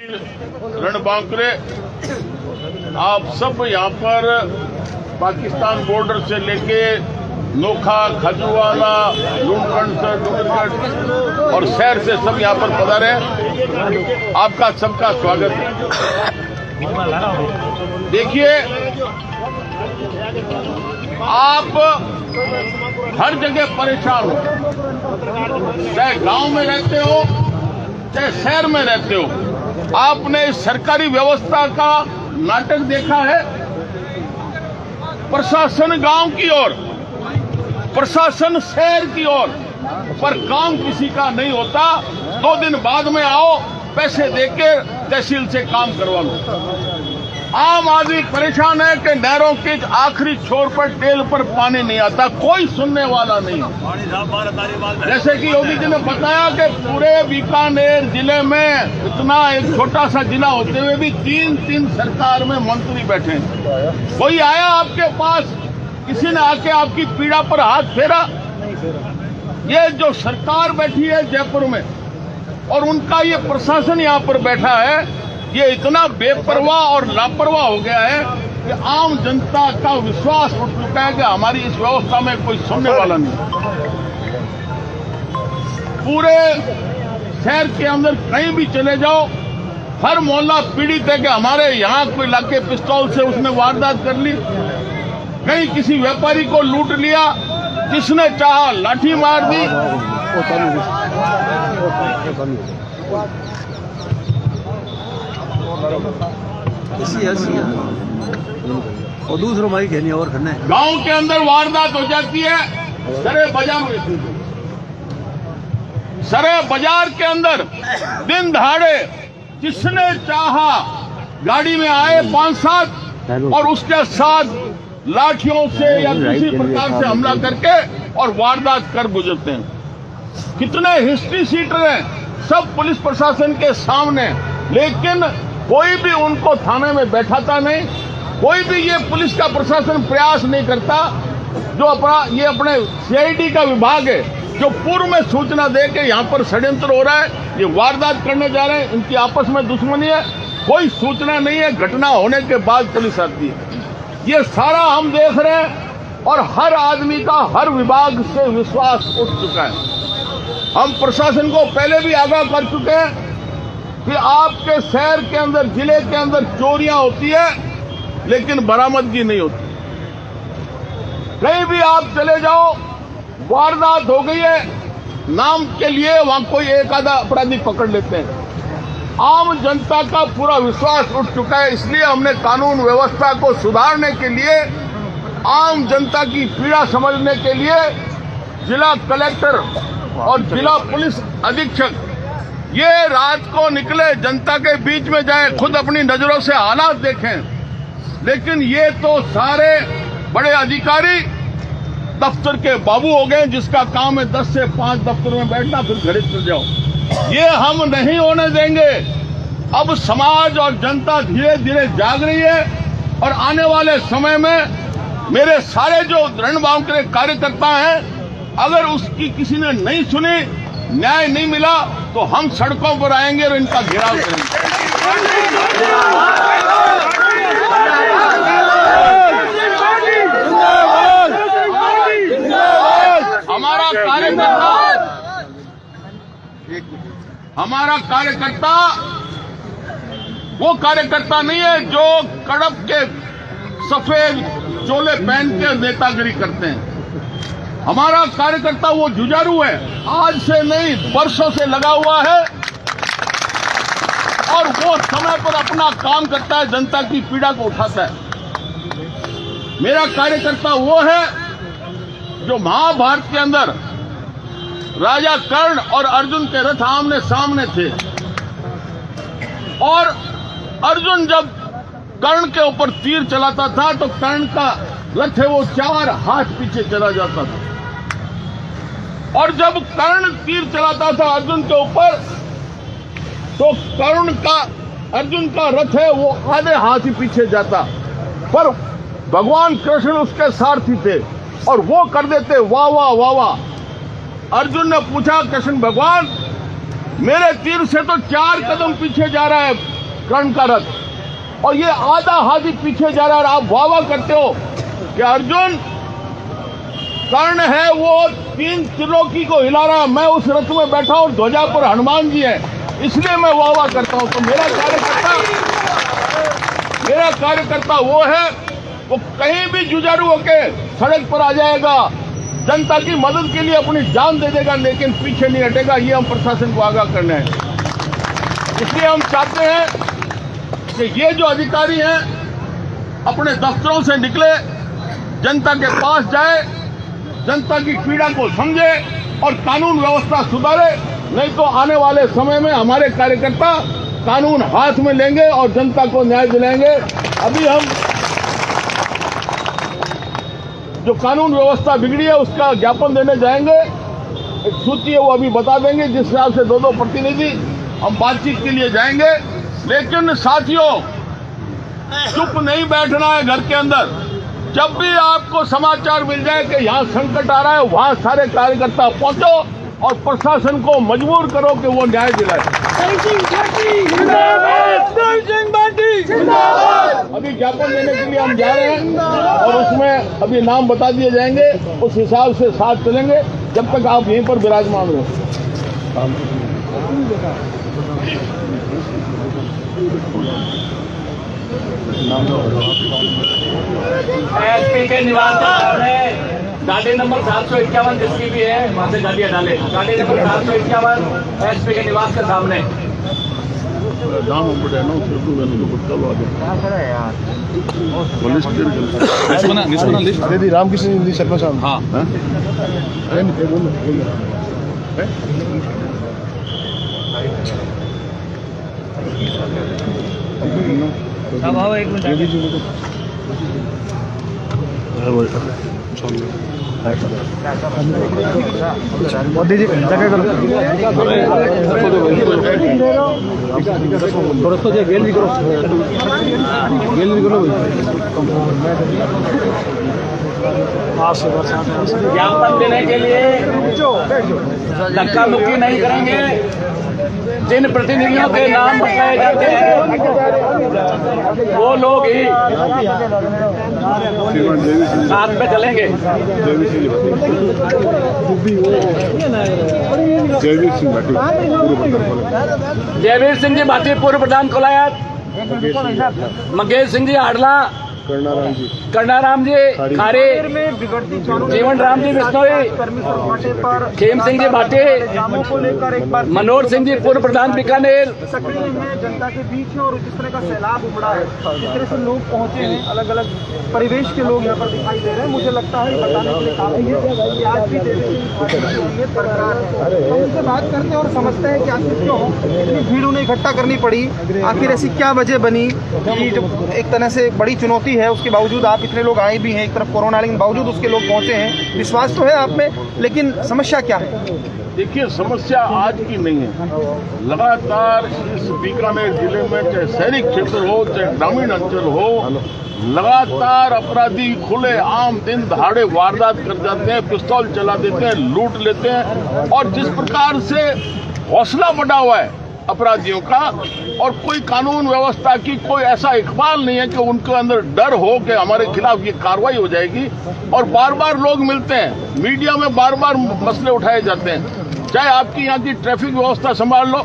रणबांकुरे, आप सब यहाँ पर पाकिस्तान बॉर्डर से लेके नोखा, खजुवाला, लुणकंड और शहर से सब यहाँ पर पधारे। आपका सबका स्वागत है। देखिए, आप हर जगह परेशान हो, चाहे गांव में रहते हो चाहे शहर में रहते हो। आपने सरकारी व्यवस्था का नाटक देखा है। प्रशासन गांव की ओर, प्रशासन शहर की ओर, पर काम किसी का नहीं होता। 2 दिन बाद में आओ, पैसे देके तहसील से काम करवा लो। आम आदमी परेशान है कि नहरों के आखिरी छोर पर टेल पर पानी नहीं आता, कोई सुनने वाला नहीं। जैसे कि योगी जी ने बताया कि पूरे बीकानेर जिले में इतना एक छोटा सा जिला होते हुए भी 3 सरकार में मंत्री बैठे हैं। कोई आया आपके पास, किसी ने आके आपकी पीड़ा पर हाथ फेरा? ये जो सरकार बैठी है जयपुर में और उनका ये प्रशासन यहाँ पर बैठा है, ये इतना बेपरवाह और लापरवाह हो गया है कि आम जनता का विश्वास उठ चुका है कि हमारी इस व्यवस्था में कोई सुनने वाला नहीं। पूरे शहर के अंदर कहीं भी चले जाओ, हर मोहल्ला पीड़ित है कि हमारे यहाँ कोई लाके पिस्तौल से उसने वारदात कर ली, कहीं किसी व्यापारी को लूट लिया, जिसने चाहा लाठी मार दी। और दूसरों माई कहनी और खन्ने गांव के अंदर वारदात हो जाती है। सरे बाजार के अंदर दिन दहाड़े जिसने चाहा गाड़ी में आए 5-7 और उसके साथ लाठियों से या किसी प्रकार से हमला करके और वारदात कर गुजरते हैं। कितने हिस्ट्री सीटर हैं, सब पुलिस प्रशासन के सामने, लेकिन कोई भी उनको थाने में बैठाता नहीं। कोई भी ये पुलिस का प्रशासन प्रयास नहीं करता। जो ये अपने सीआईडी का विभाग है, जो पूर्व में सूचना दे के यहाँ पर षड्यंत्र हो रहा है, ये वारदात करने जा रहे हैं, इनकी आपस में दुश्मनी है, कोई सूचना नहीं है। घटना होने के बाद पुलिस आती है। ये सारा हम देख रहे हैं और हर आदमी का हर विभाग से विश्वास उठ चुका है। हम प्रशासन को पहले भी आगाह कर चुके हैं कि आपके शहर के अंदर, जिले के अंदर चोरियां होती है लेकिन बरामदगी नहीं होती। कहीं भी आप चले जाओ, वारदात हो गई है, नाम के लिए वहां कोई एक आधा अपराधी पकड़ लेते हैं। आम जनता का पूरा विश्वास उठ चुका है। इसलिए हमने कानून व्यवस्था को सुधारने के लिए, आम जनता की पीड़ा समझने के लिए जिला कलेक्टर और जिला पुलिस अधीक्षक ये रात को निकले, जनता के बीच में जाए, खुद अपनी नजरों से हालात देखें। लेकिन ये तो सारे बड़े अधिकारी दफ्तर के बाबू हो गए, जिसका काम है 10 से 5 दफ्तर में बैठना, फिर घरे चल जाओ। ये हम नहीं होने देंगे। अब समाज और जनता धीरे धीरे जाग रही है और आने वाले समय में मेरे सारे जो रणबांकुरे कार्यकर्ता हैं, अगर उसकी किसी ने नहीं सुनी, न्याय नहीं मिला, तो हम सड़कों पर आएंगे और इनका घेराव करेंगे। हमारा कार्यकर्ता वो कार्यकर्ता नहीं है जो कड़प के सफेद चोले पहन के नेतागिरी करते हैं। हमारा कार्यकर्ता वो जुझारू है, आज से नहीं वर्षों से लगा हुआ है और वो समय पर अपना काम करता है, जनता की पीड़ा को उठाता है। मेरा कार्यकर्ता वो है जो महाभारत के अंदर राजा कर्ण और अर्जुन के रथ आमने सामने थे और अर्जुन जब कर्ण के ऊपर तीर चलाता था तो कर्ण का रथ है वो 4 हाथ पीछे चला जाता था, और जब कर्ण तीर चलाता था अर्जुन के ऊपर तो अर्जुन का रथ है वो आधे हाथ ही पीछे जाता। पर भगवान कृष्ण उसके सारथी थे और वो कर देते वाह वाह वाह वाह। अर्जुन ने पूछा कृष्ण भगवान मेरे तीर से तो 4 कदम पीछे जा रहा है कर्ण का रथ, और ये आधा हाथी पीछे जा रहा है। और आप वाह करते हो कि अर्जुन कर्ण है वो 3 त्रिलोकी को हिला रहा है, मैं उस रथ में बैठा और ध्वजा पर हनुमान जी है, इसलिए मैं वाह करता हूं। तो मेरा कार्यकर्ता वो है, वो कहीं भी जुझारू होके सड़क पर आ जाएगा, जनता की मदद के लिए अपनी जान दे देगा, लेकिन पीछे नहीं हटेगा। ये हम प्रशासन को आगाह करना है। इसलिए हम चाहते हैं कि ये जो अधिकारी हैं अपने दफ्तरों से निकले, जनता के पास जाए, जनता की पीड़ा को समझे और कानून व्यवस्था सुधारे। नहीं तो आने वाले समय में हमारे कार्यकर्ता कानून हाथ में लेंगे और जनता को न्याय दिलाएंगे। अभी हम जो कानून व्यवस्था बिगड़ी है उसका ज्ञापन देने जाएंगे, एक सूची है वो अभी बता देंगे, जिस हिसाब से 2-2 प्रतिनिधि हम बातचीत के लिए जाएंगे। लेकिन साथियों, चुप नहीं बैठना है घर के अंदर। जब भी आपको समाचार मिल जाए कि यहाँ संकट आ रहा है, वहां सारे कार्यकर्ता पहुंचो और प्रशासन को मजबूर करो कि वो न्याय दिलाए। अभी ज्ञापन देने के लिए हम जा रहे हैं और उसमें अभी नाम बता दिए जाएंगे, उस हिसाब से साथ चलेंगे जब तक आप यहीं पर विराजमान रहो। एसपी के निवास के सामने गाड़ी नंबर 751 जिसकी भी है वहां से गाड़ियां डाले। गाड़ी नंबर 751 एसपी के निवास के सामने। अरे रामकृष्ण हिंदी शर्मा साहब। हाँ एक मिनट मोदी जी ज्ञापन देने के लिए धक्का मुक्की नहीं करेंगे। जिन प्रतिनिधियों के नाम बताए जाते हैं वो लोग ही साथ में चलेंगे। जयवीर सिंह जी भाटी पूर्व प्रधान कोलायत, मंगेश सिंह जी आडला, कर्णाराम जी खारे, जीवन राम जी बिश्नोई, खेम सिंह जी भाटे, मनोहर सिंह जी पूर्व प्रधान बीकानेर सक्रिय है जनता के बीच है। और जिस तरह का सैलाब उमड़ा है, जिस तरह से लोग पहुंचे हैं, अलग अलग परिवेश के लोग यहाँ पर दिखाई दे रहे हैं। मुझे लगता है बताने के लिए काफी है कि आज भी देश बरकरार है। हम उनसे बात करते हैं और समझते हैं कि आखिर क्यों इतनी भीड़ उन्हें इकट्ठा करनी पड़ी, आखिर ऐसी क्या वजह बनी कि जो एक तरह से बड़ी चुनौती है उसके बावजूद आप इतने लोग आए भी हैं, एक तरफ कोरोना, लेकिन बावजूद उसके लोग पहुंचे हैं। विश्वास तो है आप में, लेकिन समस्या क्या है? देखिए, समस्या आज की नहीं है। लगातार इस बीकानेर जिले में चाहे शहरी क्षेत्र हो चाहे ग्रामीण अंचल हो, लगातार अपराधी खुले आम दिन दहाड़े वारदात कर जाते हैं, पिस्तौल चला देते हैं, लूट लेते हैं। और जिस प्रकार से हौसला बढ़ा हुआ है अपराधियों का, और कोई कानून व्यवस्था की कोई ऐसा इकबाल नहीं है कि उनके अंदर डर हो कि हमारे खिलाफ ये कार्रवाई हो जाएगी। और बार बार लोग मिलते हैं, मीडिया में बार बार मसले उठाए जाते हैं, चाहे आपकी यहाँ की ट्रैफिक व्यवस्था संभाल लो,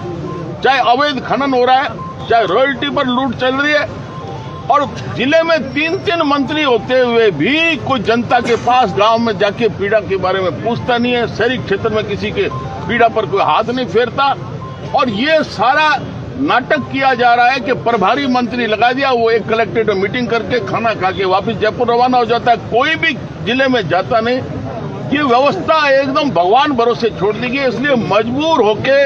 चाहे अवैध खनन हो रहा है, चाहे रॉयल्टी पर लूट चल रही है। और जिले में 3-3 मंत्री होते हुए भी कोई जनता के पास गांव में जाके पीड़ा के बारे में पूछता नहीं है, शहरी क्षेत्र में किसी के पीड़ा पर कोई हाथ नहीं फेरता। और ये सारा नाटक किया जा रहा है कि प्रभारी मंत्री लगा दिया, वो एक कलेक्ट्रेट में मीटिंग करके खाना खा के वापस जयपुर रवाना हो जाता है, कोई भी जिले में जाता नहीं। ये व्यवस्था एकदम भगवान भरोसे छोड़ दी गई। इसलिए मजबूर होके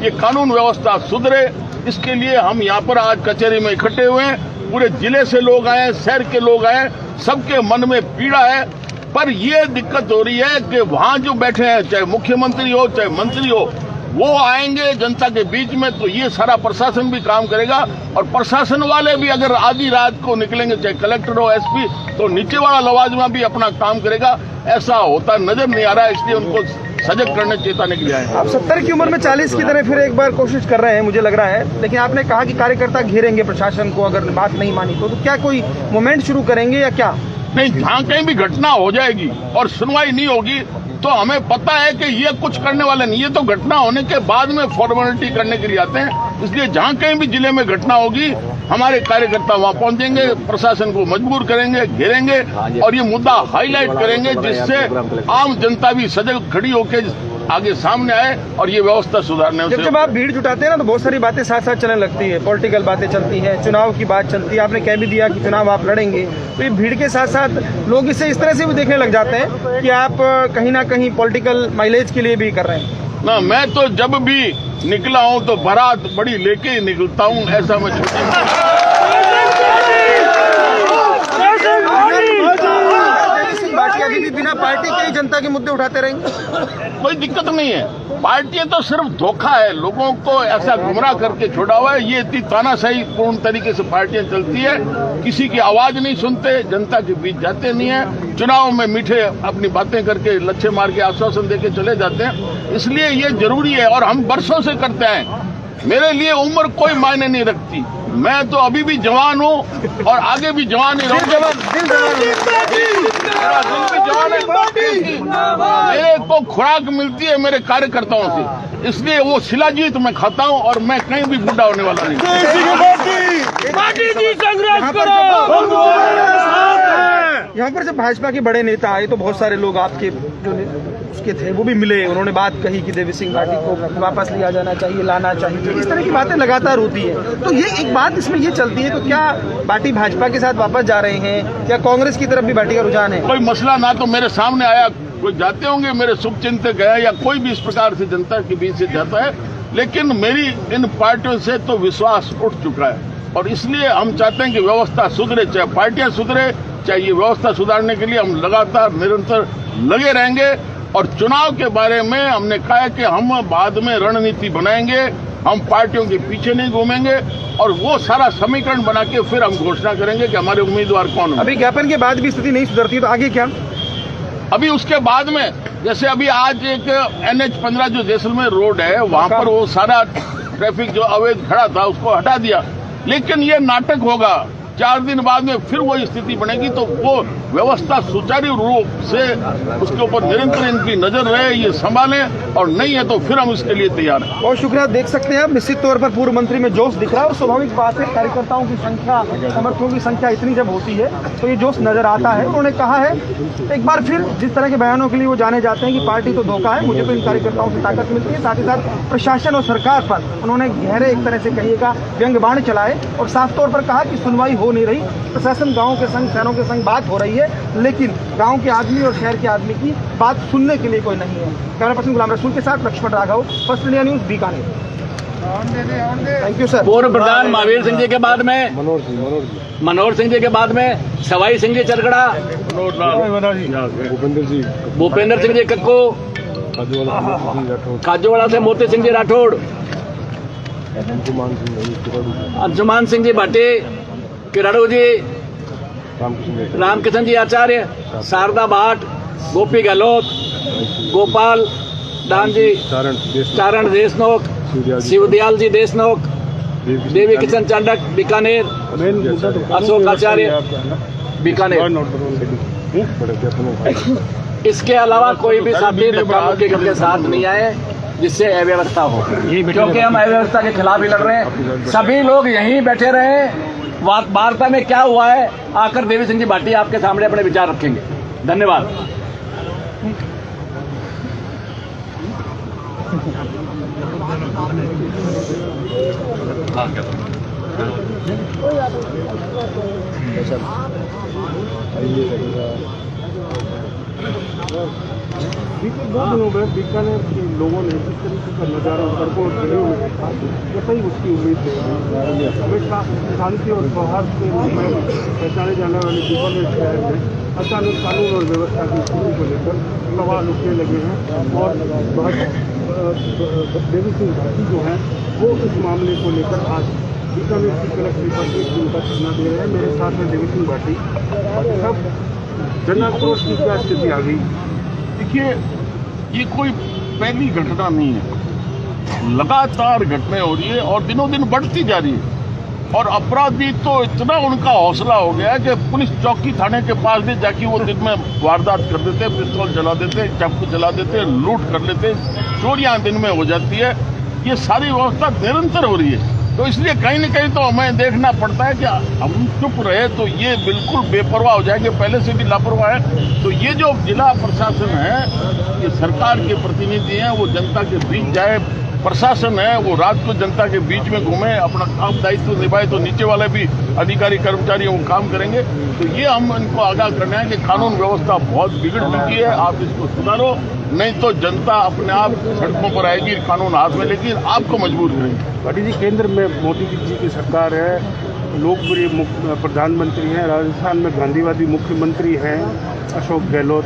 ये कानून व्यवस्था सुधरे, इसके लिए हम यहाँ पर आज कचहरी में इकट्ठे हुए हैं। पूरे जिले से लोग आए, शहर के लोग आए, सबके मन में पीड़ा है। पर ये दिक्कत हो रही है कि वहां जो बैठे हैं, चाहे मुख्यमंत्री हो चाहे मंत्री हो, वो आएंगे जनता के बीच में, तो ये सारा प्रशासन भी काम करेगा। और प्रशासन वाले भी अगर आधी रात को निकलेंगे, चाहे कलेक्टर हो एसपी, तो नीचे वाला लवाजमा भी अपना काम करेगा। ऐसा होता नजर नहीं आ रहा है, इसलिए उनको सजग करने चेताने के लिए आए हैं। आप 70 की उम्र में 40 की तरह फिर एक बार कोशिश कर रहे हैं, मुझे लग रहा है। लेकिन आपने कहा कि कार्यकर्ता घेरेंगे प्रशासन को अगर बात नहीं मानी तो क्या कोई मूवमेंट शुरू करेंगे या क्या? नहीं, जहाँ कहीं भी घटना हो जाएगी और सुनवाई नहीं होगी तो हमें पता है कि ये कुछ करने वाले नहीं, ये तो घटना होने के बाद में फॉर्मेलिटी करने के लिए आते हैं। इसलिए जहाँ कहीं भी जिले में घटना होगी हमारे कार्यकर्ता वहाँ पहुंचेंगे, प्रशासन को मजबूर करेंगे, घेरेंगे और ये मुद्दा हाईलाइट करेंगे जिससे आम जनता भी सजग खड़ी होकर आगे सामने आए और ये व्यवस्था सुधारने में। जब आप भीड़ जुटाते हैं ना तो बहुत सारी बातें साथ साथ चलने लगती है, पॉलिटिकल बातें चलती हैं, चुनाव की बात चलती है। आपने कह भी दिया कि चुनाव आप लड़ेंगे, तो ये भीड़ के साथ साथ लोग इसे इस तरह से भी देखने लग जाते हैं कि आप कहीं ना कहीं पॉलिटिकल माइलेज के लिए भी कर रहे हैं। ना, मैं तो जब भी निकला हूँ तो बारात बड़ी लेके ही निकलता हूँ, ऐसा मैं अभी भी बिना पार्टी के ही जनता के मुद्दे उठाते रहेंगे, कोई दिक्कत नहीं है। पार्टी तो सिर्फ धोखा है, लोगों को ऐसा गुमराह करके छोड़ा हुआ है। ये इतनी तानाशाही पूर्ण तरीके से पार्टियां चलती है, किसी की आवाज नहीं सुनते, जनता के बीच जाते नहीं है, चुनाव में मीठे अपनी बातें करके लच्छे मार के आश्वासन देके चले जाते हैं। इसलिए ये जरूरी है और हम बरसों से करते हैं। मेरे लिए उम्र कोई मायने नहीं रखती, मैं तो अभी भी जवान हूँ और आगे भी जवान ही रहूंगा। मेरे को खुराक मिलती है मेरे कार्यकर्ताओं से, इसलिए वो शिलाजीत मैं खाता हूँ और मैं कहीं भी बूढ़ा होने वाला नहीं। यहाँ पर जब भाजपा के बड़े नेता आए तो बहुत सारे लोग आपके जो उसके थे वो भी मिले, उन्होंने बात कही कि देवी सिंह घाटी को वापस लिया जाना चाहिए, लाना चाहिए। इस तरह की बातें लगातार होती है, तो ये एक बात इसमें ये चलती है, तो क्या भाटी भाजपा के साथ वापस जा रहे हैं या कांग्रेस की तरफ भी भाटी का रुझान है? कोई मसला ना तो मेरे सामने आया, कोई जाते होंगे मेरे शुभचिंतक है या कोई भी इस प्रकार से जनता के बीच से जाता है, लेकिन मेरी इन पार्टियों से तो विश्वास उठ चुका है और इसलिए हम चाहते हैं कि व्यवस्था सुधरे, चाहे पार्टियां सुधरे, चाहे ये व्यवस्था सुधारने के लिए हम लगातार निरंतर लगे रहेंगे। और चुनाव के बारे में हमने कहा है कि हम बाद में रणनीति बनाएंगे, हम पार्टियों के पीछे नहीं घूमेंगे और वो सारा समीकरण बना के फिर हम घोषणा करेंगे कि हमारे उम्मीदवार कौन है। अभी ज्ञापन के बाद भी स्थिति नहीं सुधरती तो आगे क्या? अभी उसके बाद में जैसे अभी आज एक NH-15 जो जैसलमेर रोड है वहां पर वो सारा ट्रैफिक जो अवैध खड़ा था उसको हटा दिया, लेकिन ये नाटक होगा। 4 दिन बाद में फिर वो स्थिति बनेगी तो वो व्यवस्था सुचारू रूप से उसके ऊपर निरंतर इनकी नजर रहे, ये संभालें और नहीं है तो फिर हम इसके लिए तैयार हैं। बहुत शुक्रिया। देख सकते हैं आप निश्चित तौर पर पूर्व मंत्री में जोश दिख रहा है और स्वाभाविक बात है, कार्यकर्ताओं की संख्या, समर्थकों की संख्या इतनी जब होती है तो ये जोश नजर आता है। उन्होंने कहा है एक बार फिर जिस तरह के बयानों के लिए वो जाने जाते हैं कि पार्टी तो धोखा है, मुझे तो इन कार्यकर्ताओं से ताकत मिलती है, साथ ही साथ प्रशासन और सरकार पर उन्होंने गहरे एक तरह से कहिएगा व्यंग्यबाण चलाए और साफ तौर पर कहा कि सुनवाई हो नहीं रही, प्रशासन गाँव के संग, शहरों के संग बात हो रही है, लेकिन गांव के आदमी और शहर के आदमी की बात सुनने के लिए कोई नहीं है। कैमरा पर्सन गुलाम रसूल के साथ Lakshman Raghav, First India News, Bikaner. Thank you sir. पूर्व प्रधान महावीर सिंह जी के बाद में मनोहर सिंह जी के बाद में सवाई सिंह जी चरखड़ा, भूपेंद्र सिंह जी कक्को, खाजूवाड़ा से मोती सिंह जी राठौड़, अंशुमान सिंह जी भाटी, किराड़ू जी, रामकिशन जी आचार्य, शारदा भाट, गोपी गहलोत, गोपाल दान जी, चारण देशनोक, शिवदयाल जी देशनोक, देवी किशन चांडक बीकानेर, अशोक आचार्य बीकानेर। इसके अलावा कोई भी साथी धक्का मुक्की करके साथ नहीं आए जिससे अव्यवस्था हो, क्योंकि हम अव्यवस्था के खिलाफ ही लड़ रहे हैं। सभी लोग यहीं बैठे रहे, वार्ता में क्या हुआ है आकर देवी सिंह जी भाटी आपके सामने अपने विचार रखेंगे। धन्यवाद। बीते 2 दिनों में बीकानेर के लोगों ने जिस तरीके का नजारा सड़कों और गलियों में देखा, वैसा ही उसकी उम्मीद थी। हमेशा शांति और सौहार्द के रूप में पहचाने जाने वाले बीकानेर शहर में अचानक कानून और व्यवस्था की स्थिति को लेकर सवाल उठने लगे हैं और देवी सिंह घाटी जो है वो इस मामले को लेकर आज बीकानेर की कलेक्ट्रेट पर 1 दिन का धरना दे रहे हैं। मेरे साथ में देवी सिंह घाटी, सब जन आक्रोश की क्या स्थिति आ गई? देखिए, ये कोई पहली घटना नहीं है, लगातार घटनाएं हो रही है और दिनों दिन बढ़ती जा रही है। और अपराधी तो इतना उनका हौसला हो गया है कि पुलिस चौकी थाने के पास भी जाके वो दिन में वारदात कर देते, पिस्तौल चला देते, चाकू चला देते, लूट कर लेते, चोरियां दिन में हो जाती है। ये सारी व्यवस्था निरंतर हो रही है। तो इसलिए कहीं न कहीं तो हमें देखना पड़ता है कि हम चुप रहे तो ये बिल्कुल बेपरवाह हो जाएंगे, पहले से भी लापरवाह है। तो ये जो जिला प्रशासन है, ये सरकार के प्रतिनिधि हैं, वो जनता के बीच जाए, प्रशासन है वो रात को जनता के बीच में घूमे, अपना काम दायित्व निभाए, तो नीचे वाले भी अधिकारी कर्मचारी वो काम करेंगे। तो ये हम इनको आगाह करना है कि कानून व्यवस्था बहुत बिगड़ चुकी है, आप इसको सुधारो, नहीं तो जनता अपने आप सड़कों पर आएगी, कानून हाथ में लेगी, आपको मजबूर करेंगे। पाटिल जी, केंद्र में मोदी जी की सरकार है, लोकप्रिय प्रधानमंत्री हैं, राजस्थान में गांधीवादी मुख्यमंत्री हैं अशोक गहलोत,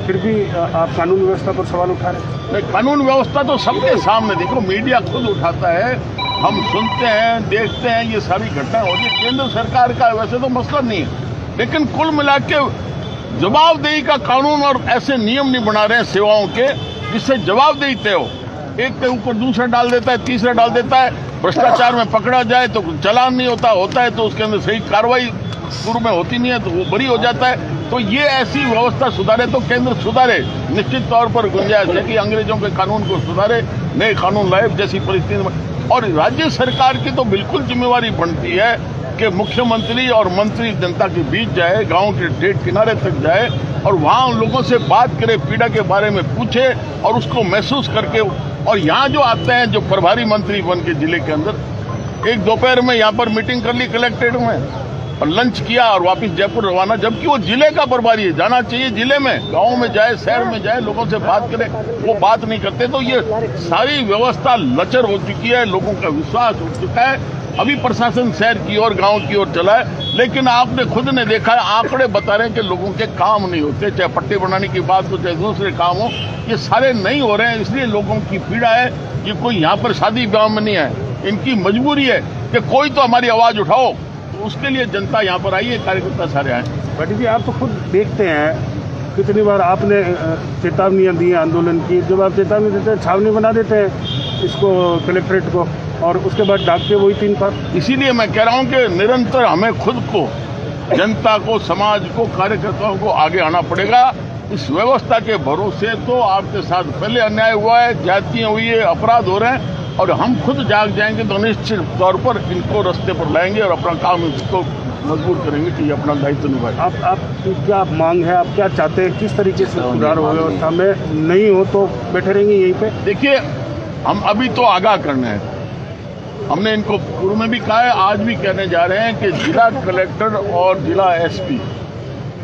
फिर भी आप कानून व्यवस्था पर सवाल उठा रहे हैं? नहीं, कानून व्यवस्था तो सबके सामने, देखो मीडिया खुद उठाता है, हम सुनते हैं, देखते हैं, ये सारी घटना हो रही है। केंद्र सरकार का वैसे तो मसला नहीं है, लेकिन कुल मिला के जवाबदेही का कानून और ऐसे नियम नहीं बना रहे हैं सेवाओं के जिससे जवाबदेही तय हो। एक के ऊपर दूसरा डाल देता है, तीसरा डाल देता है, भ्रष्टाचार में पकड़ा जाए तो चालान नहीं होता है तो उसके अंदर सही कार्रवाई शुरू में होती नहीं है तो वो बरी हो जाता है। तो ये ऐसी व्यवस्था सुधारे तो केंद्र सुधारे, निश्चित तौर पर गुंजाइश है कि अंग्रेजों के कानून को सुधारे, नए कानून लाए जैसी परिस्थिति में। और राज्य सरकार की तो बिल्कुल जिम्मेवारी बनती है कि मुख्यमंत्री और मंत्री जनता के बीच जाए, गांव के डेढ़ किनारे तक जाए और वहां उन लोगों से बात करे, पीड़ा के बारे में पूछे और उसको महसूस करके। और यहाँ जो आते हैं, जो प्रभारी मंत्री बन के जिले के अंदर, एक दोपहर में यहाँ पर मीटिंग कर ली कलेक्ट्रेट में और लंच किया और वापस जयपुर रवाना, जबकि वो जिले का प्रभारी है, जाना चाहिए जिले में, गांव में जाए, शहर में जाए, लोगों से बात करे, वो बात नहीं करते। तो ये सारी व्यवस्था लचर हो चुकी है, लोगों का विश्वास उठ चुका है। अभी प्रशासन शहर की ओर, गांव की ओर चला है, लेकिन आपने खुद ने देखा है, आंकड़े बता रहे हैं कि लोगों के काम नहीं होते, चाहे पट्टे बनाने की बात हो, चाहे दूसरे काम हो, ये सारे नहीं हो रहे हैं। इसलिए लोगों की पीड़ा है। ये कोई यहाँ पर शादी ब्याह में नहीं है, इनकी मजबूरी है कि कोई तो हमारी आवाज उठाओ। तो उसके लिए जनता यहाँ पर आई है, कार्यकर्ता सारे आए। पाटिल जी, आप तो खुद देखते हैं कितनी बार आपने चेतावनियां दी हैं आंदोलन की, जब आप चेतावनी देते हैं छावनी बना देते हैं इसको, कलेक्ट्रेट को, और उसके बाद डाकते वही 3 पर। इसीलिए मैं कह रहा हूं कि निरंतर हमें खुद को, जनता को, समाज को, कार्यकर्ताओं को आगे आना पड़ेगा। इस व्यवस्था के भरोसे तो आपके साथ पहले अन्याय हुआ है, ज्यादतियां हुई है, अपराध हो रहे हैं, और हम खुद जाग जाएंगे तो निश्चित तौर पर इनको रास्ते पर लाएंगे और अपना काम इसको मजबूत करेंगे कि ये अपना दायित्व निभाए। आप क्या मांग है, आप क्या चाहते हैं, किस तरीके से सुधार हो व्यवस्था में? नहीं हो तो बैठे रहेंगे यहीं पे? देखिए, हम अभी तो आगाह करना है, हमने इनको पूर्व में भी कहा है, आज भी कहने जा रहे हैं कि जिला कलेक्टर और जिला एसपी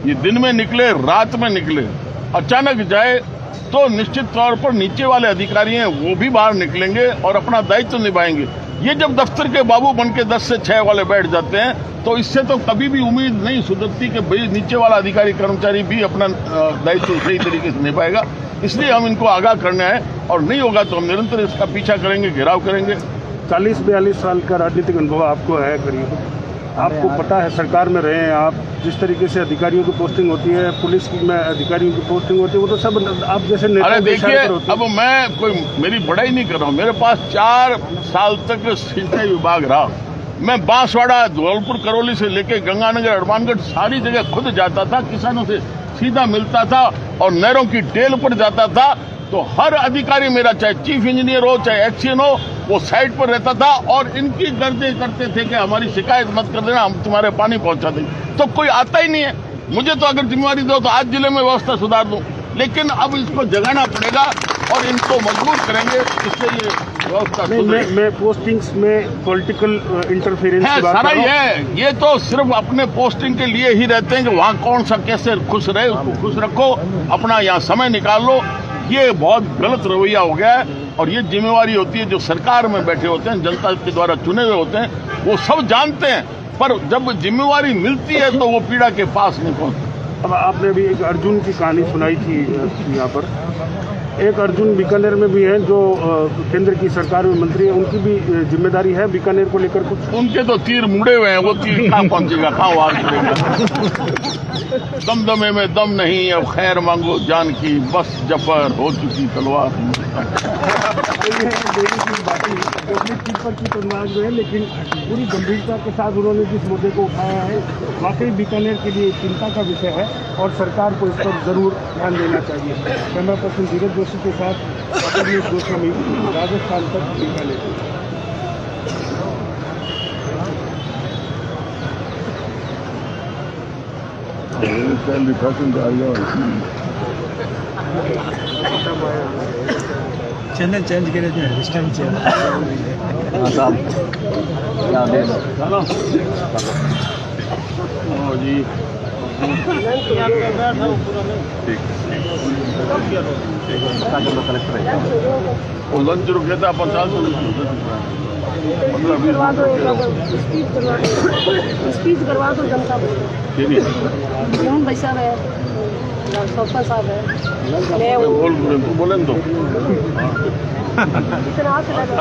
ये दिन में निकले, रात में निकले, अचानक जाए तो निश्चित तौर पर नीचे वाले अधिकारी हैं वो भी बाहर निकलेंगे और अपना दायित्व निभाएंगे। ये जब दफ्तर के बाबू बन के 10 से 6 वाले बैठ जाते हैं तो इससे तो कभी भी उम्मीद नहीं सुधरती कि भाई नीचे वाला अधिकारी कर्मचारी भी अपना दायित्व सही तरीके से निभाएगा। इसलिए हम इनको आगाह करना है और नहीं होगा तो हम निरंतर इसका पीछा करेंगे, घेराव करेंगे। 40-42 साल का राजनीतिक अनुभव आपको है करीब, आपको पता है, सरकार में रहे हैं आप, जिस तरीके से अधिकारियों की पोस्टिंग होती है, पुलिस में अधिकारियों की पोस्टिंग होती है, वो तो सब आप जैसे नेता। अरे देखिए, अब मैं कोई मेरी बड़ाई नहीं कर रहा हूँ, मेरे पास 4 साल तक सिंचाई विभाग रहा। मैं बांसवाड़ा, धौलपुर, करौली से लेके गंगानगर, हनुमानगढ़ सारी जगह खुद जाता था, किसानों से सीधा मिलता था और नहरों की टेल पर जाता था। तो हर अधिकारी मेरा, चाहे चीफ इंजीनियर हो, चाहे एक्सीएन हो, वो साइड पर रहता था और इनकी गर्दे करते थे कि हमारी शिकायत मत कर देना, हम तुम्हारे पानी पहुंचा देंगे। तो कोई आता ही नहीं है। मुझे तो अगर जिम्मेवारी दो तो आज जिले में व्यवस्था सुधार दूं, लेकिन अब इसको जगाना पड़ेगा और इनको मजबूर करेंगे, इससे ये व्यवस्था सुधरेगी। मैं पोस्टिंग्स में पॉलिटिकल इंटरफेरेंस है, सारा ही है। ये तो सिर्फ अपने पोस्टिंग के लिए ही रहते हैं कि वहाँ कौन सा कैसे खुश रहे, उसको खुश रखो, अपना यहाँ समय निकाल लो। ये बहुत गलत रवैया हो गया है और ये जिम्मेवारी होती है जो सरकार में बैठे होते हैं, जनता के द्वारा चुने हुए होते हैं, वो सब जानते हैं, पर जब जिम्मेवारी मिलती है तो वो पीड़ा के पास नहीं पहुंचती। अब आपने अभी एक अर्जुन की कहानी सुनाई थी यहाँ पर, एक अर्जुन बीकानेर में भी है जो केंद्र की सरकार में मंत्री है, उनकी भी जिम्मेदारी है बीकानेर को लेकर कुछ? उनके तो तीर मुड़े हुए हैं, वो तीर कहाँ पहुंचेगा, कहाँ वार करेगा। दमदमे में दम नहीं, अब खैर मांगो जान की, बस जफर हो चुकी तलवार। तो नाज जो है, लेकिन पूरी गंभीरता के साथ उन्होंने जिस मुद्दे को उठाया है वाकई बीकानेर के लिए चिंता का विषय है और सरकार को इस पर जरूर ध्यान देना चाहिए। कैमरा पर्सन धीरज जोशी के साथ गोस्वामी, राजस्थान तक बीकानेर। चैनल चेंज करे थे स्टैंड चेंज जी वो लंच रुके था 50 स्पीच करवा दो जनता को। कौन भाई साहब है, सोफा साहब है, बोले तो इतना हाथ लगा।